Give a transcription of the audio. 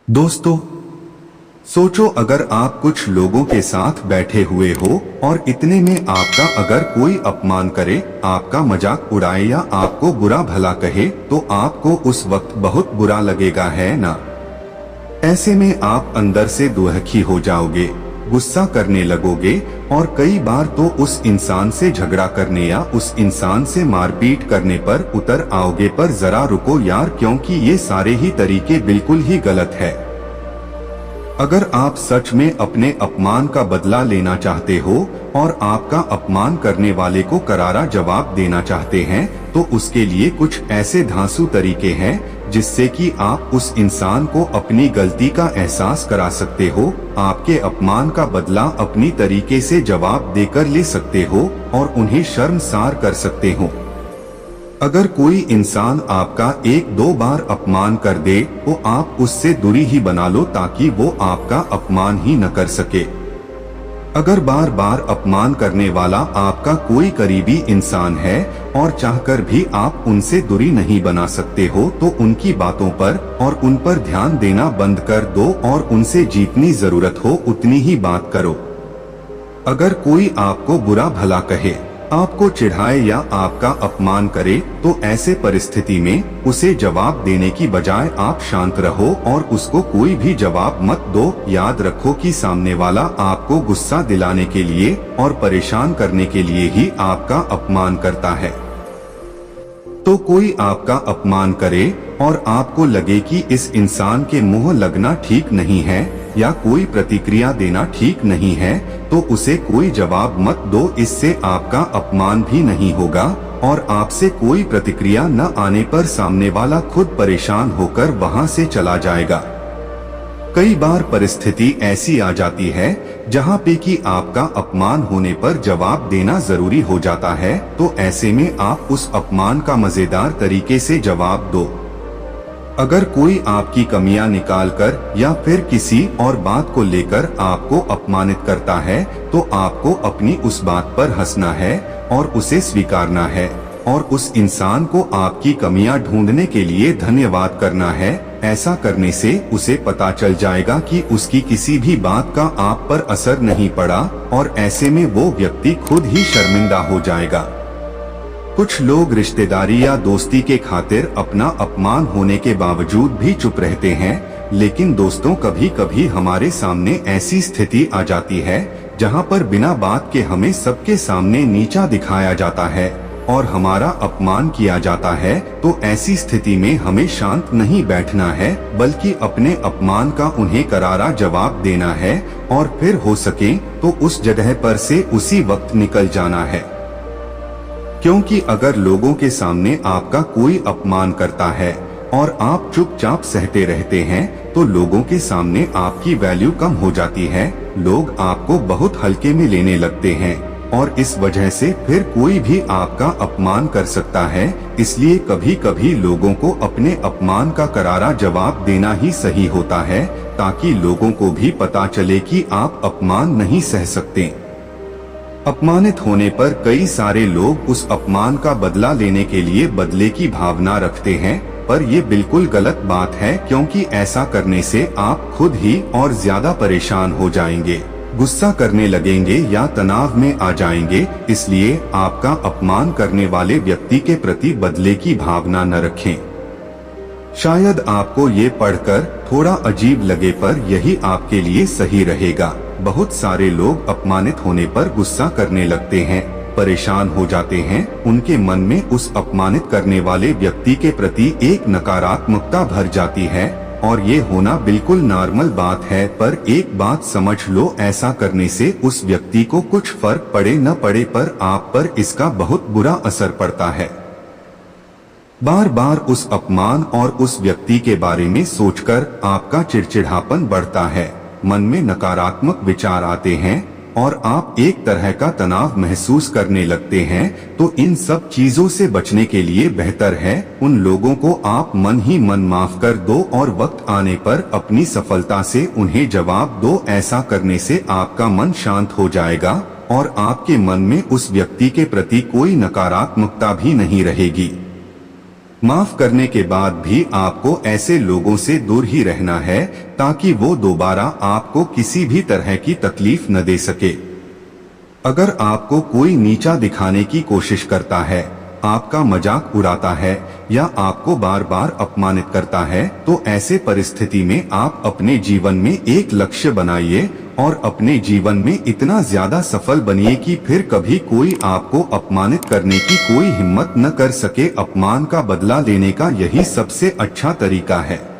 दोस्तों, सोचो अगर आप कुछ लोगों के साथ बैठे हुए हो और इतने में आपका अगर कोई अपमान करे, आपका मजाक उड़ाए या आपको बुरा भला कहे तो आपको उस वक्त बहुत बुरा लगेगा, है ना। ऐसे में आप अंदर से दुखी हो जाओगे, गुस्सा करने लगोगे और कई बार तो उस इंसान से झगड़ा करने या उस इंसान से मारपीट करने पर उतर आओगे। पर जरा रुको यार, क्योंकि ये सारे ही तरीके बिल्कुल ही गलत है। अगर आप सच में अपने अपमान का बदला लेना चाहते हो और आपका अपमान करने वाले को करारा जवाब देना चाहते हैं, तो उसके लिए कुछ ऐसे धांसू तरीके हैं जिससे कि आप उस इंसान को अपनी गलती का एहसास करा सकते हो, आपके अपमान का बदला अपनी तरीके से जवाब देकर ले सकते हो और उन्हें शर्मसार कर सकते हो। अगर कोई इंसान आपका एक दो बार अपमान कर दे तो आप उससे दूरी ही बना लो ताकि वो आपका अपमान ही न कर सके। अगर बार बार अपमान करने वाला आपका कोई करीबी इंसान है और चाहकर भी आप उनसे दूरी नहीं बना सकते हो, तो उनकी बातों पर और उन पर ध्यान देना बंद कर दो और उनसे जितनी जरूरत हो उतनी ही बात करो। अगर कोई आपको बुरा भला कहे, आपको चिढ़ाए या आपका अपमान करे, तो ऐसे परिस्थिति में उसे जवाब देने की बजाय आप शांत रहो और उसको कोई भी जवाब मत दो। याद रखो कि सामने वाला आपको गुस्सा दिलाने के लिए और परेशान करने के लिए ही आपका अपमान करता है। तो कोई आपका अपमान करे और आपको लगे कि इस इंसान के मुंह लगना ठीक नहीं है या कोई प्रतिक्रिया देना ठीक नहीं है, तो उसे कोई जवाब मत दो। इससे आपका अपमान भी नहीं होगा और आपसे कोई प्रतिक्रिया न आने पर सामने वाला खुद परेशान होकर वहां से चला जाएगा। कई बार परिस्थिति ऐसी आ जाती है जहां पे कि आपका अपमान होने पर जवाब देना जरूरी हो जाता है, तो ऐसे में आप उस अपमान का मजेदार तरीके से जवाब दो। अगर कोई आपकी कमियां निकालकर या फिर किसी और बात को लेकर आपको अपमानित करता है, तो आपको अपनी उस बात पर हंसना है और उसे स्वीकारना है और उस इंसान को आपकी कमियां ढूंढने के लिए धन्यवाद करना है। ऐसा करने से उसे पता चल जाएगा कि उसकी किसी भी बात का आप पर असर नहीं पड़ा और ऐसे में वो व्यक्ति खुद ही शर्मिंदा हो जाएगा। कुछ लोग रिश्तेदारी या दोस्ती के खातिर अपना अपमान होने के बावजूद भी चुप रहते हैं, लेकिन दोस्तों कभी कभी हमारे सामने ऐसी स्थिति आ जाती है जहां पर बिना बात के हमें सबके सामने नीचा दिखाया जाता है और हमारा अपमान किया जाता है। तो ऐसी स्थिति में हमें शांत नहीं बैठना है, बल्कि अपने अपमान का उन्हें करारा जवाब देना है और फिर हो सके तो उस जगह पर से उसी वक्त निकल जाना है। क्योंकि अगर लोगों के सामने आपका कोई अपमान करता है और आप चुपचाप सहते रहते हैं, तो लोगों के सामने आपकी वैल्यू कम हो जाती है। लोग आपको बहुत हल्के में लेने लगते हैं और इस वजह से फिर कोई भी आपका अपमान कर सकता है। इसलिए कभी कभी लोगों को अपने अपमान का करारा जवाब देना ही सही होता है, ताकि लोगों को भी पता चले कि आप अपमान नहीं सह सकते। अपमानित होने पर कई सारे लोग उस अपमान का बदला लेने के लिए बदले की भावना रखते हैं, पर ये बिल्कुल गलत बात है, क्योंकि ऐसा करने से आप खुद ही और ज्यादा परेशान हो जाएंगे, गुस्सा करने लगेंगे या तनाव में आ जाएंगे। इसलिए आपका अपमान करने वाले व्यक्ति के प्रति बदले की भावना न रखें। शायद आपको ये पढ़कर थोड़ा अजीब लगे, पर यही आपके लिए सही रहेगा। बहुत सारे लोग अपमानित होने पर गुस्सा करने लगते हैं, परेशान हो जाते हैं। उनके मन में उस अपमानित करने वाले व्यक्ति के प्रति एक नकारात्मकता भर जाती है और ये होना बिल्कुल नॉर्मल बात है। पर एक बात समझ लो, ऐसा करने से उस व्यक्ति को कुछ फर्क पड़े न पड़े, पर आप पर इसका बहुत बुरा असर पड़ता है। बार बार उस अपमान और उस व्यक्ति के बारे में सोचकर आपका चिड़चिड़ापन बढ़ता है, मन में नकारात्मक विचार आते हैं और आप एक तरह का तनाव महसूस करने लगते हैं। तो इन सब चीजों से बचने के लिए बेहतर है उन लोगों को आप मन ही मन माफ कर दो और वक्त आने पर अपनी सफलता से उन्हें जवाब दो। ऐसा करने से आपका मन शांत हो जाएगा और आपके मन में उस व्यक्ति के प्रति कोई नकारात्मकता भी नहीं रहेगी। माफ करने के बाद भी आपको ऐसे लोगों से दूर ही रहना है ताकि वो दोबारा आपको किसी भी तरह की तकलीफ न दे सके। अगर आपको कोई नीचा दिखाने की कोशिश करता है, आपका मजाक उड़ाता है या आपको बार बार अपमानित करता है, तो ऐसे परिस्थिति में आप अपने जीवन में एक लक्ष्य बनाइए और अपने जीवन में इतना ज्यादा सफल बनिए कि फिर कभी कोई आपको अपमानित करने की कोई हिम्मत न कर सके। अपमान का बदला लेने का यही सबसे अच्छा तरीका है।